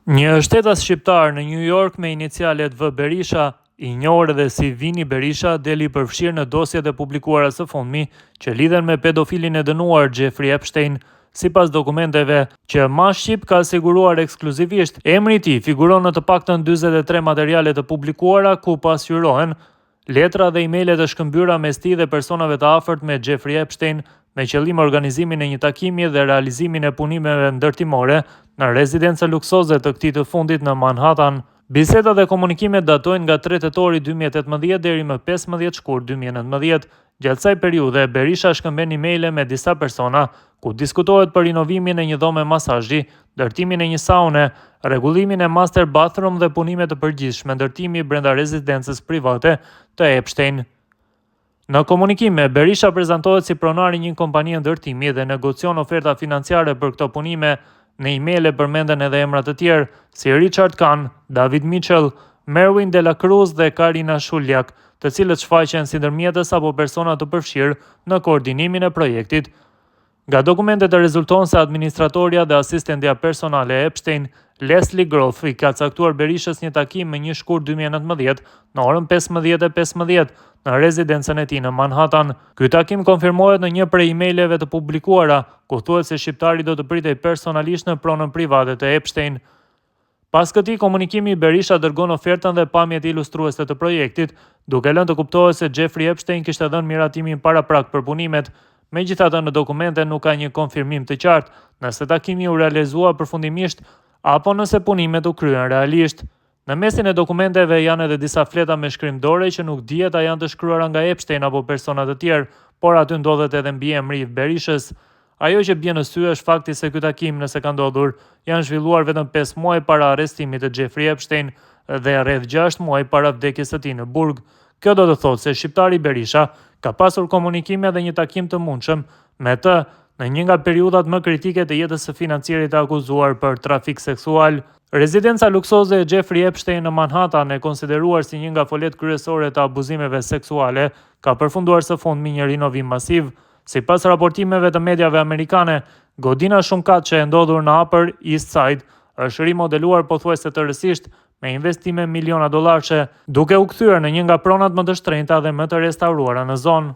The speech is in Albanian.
Një shtetas shqiptar në New York me inicialet V. Berisha, i njohur edhe si Vini Berisha, deli përfshirë në dosjet e publikuara së fundmi që lidhen me pedofilin e dënuar Jeffrey Epstein. Sipas dokumenteve që Ma Shqip ka siguruar ekskluzivisht, emri i tij figuron në të paktën 43 materiale të publikuara ku pasqyrohen letra dhe emaile të shkëmbyra mes tij dhe personave të afërt me Jeffrey Epstein, me qëllim organizimin e një takimi dhe realizimin e punimeve ndërtimore në rezidencë luksoze të këtij të fundit në Manhattan. Bisedat dhe komunikimet datojnë nga 3 tetori 2018 deri më 15 shkurt 2019. Gjatë kësaj periudhe, Berisha shkëmben emaile me disa persona ku diskutohet për rinovimin e një dhome masazhi, ndërtimin e një saune, rregullimin e master bathroom dhe punime të përgjithshme ndërtimi brenda rezidencës private të Epstein. Në komunikime, Berisha prezantohet si pronari një kompanie ndërtimi dhe negocion oferta financiare për këto punime. Në emaile përmenden edhe emra të tjerë si Richard Kahn, David Mitchell, Merwin de la Cruz dhe Karina Shuljak, të cilët shfaqen si ndërmjetës apo persona të përfshirë në koordinimin e projektit. Nga dokumentet rezulton se administratoria dhe asistentja personale e Epstein, Leslie Groff, i ka caktuar Berishës një takim me 1 shkurt 2019 në orën 15:15 në rezidencën e tij në Manhattan. Ky takim konfirmohet në një prej emaileve të publikuara, ku thuhet se shqiptari do të pritej personalisht në pronën private të Epstein. Pas këtij komunikimi, Berisha dërgon ofertën dhe pamjet ilustruese të projektit, duke lënë të kuptohet se Jeffrey Epstein kishte dhënë miratimin paraprak për punimet. Megjithatë, në dokumente nuk ka një konfirmim të qartë nëse takimi u realizua përfundimisht apo nëse punimet u kryen realisht. Në mesin e dokumenteve janë edhe disa fleta me shkrim dore që nuk dihet a janë të shkruara nga Epstein apo persona të tjerë, por aty ndodhet edhe mbiemri i Berishës. Ajo që bie në sy është fakti se ky takim, nëse ka ndodhur, janë zhvilluar vetëm 5 muaj para arrestimit të Jeffrey Epstein dhe rreth 6 muaj para vdekjes së tij në burg. Kjo do të thotë se shqiptari Berisha ka pasur komunikime dhe një takim të mundshëm me të në një nga periudhat më kritike të jetës së financierit të akuzuar për trafik seksual. Rezidenca luksoze e Jeffrey Epstein në Manhattan, e konsideruar si një nga folet kryesore të abuzimeve seksuale, ka përfunduar së fundmi një rinovim masiv. Sipas raportimeve të mediave amerikane, godina shumëkatëshe e ndodhur në Upper East Side është rimodeluar pothuajse tërësisht me investime miliona dollarëshe, duke u kthyer në një nga pronat më të shtrenjta dhe më të restauruara në zonë.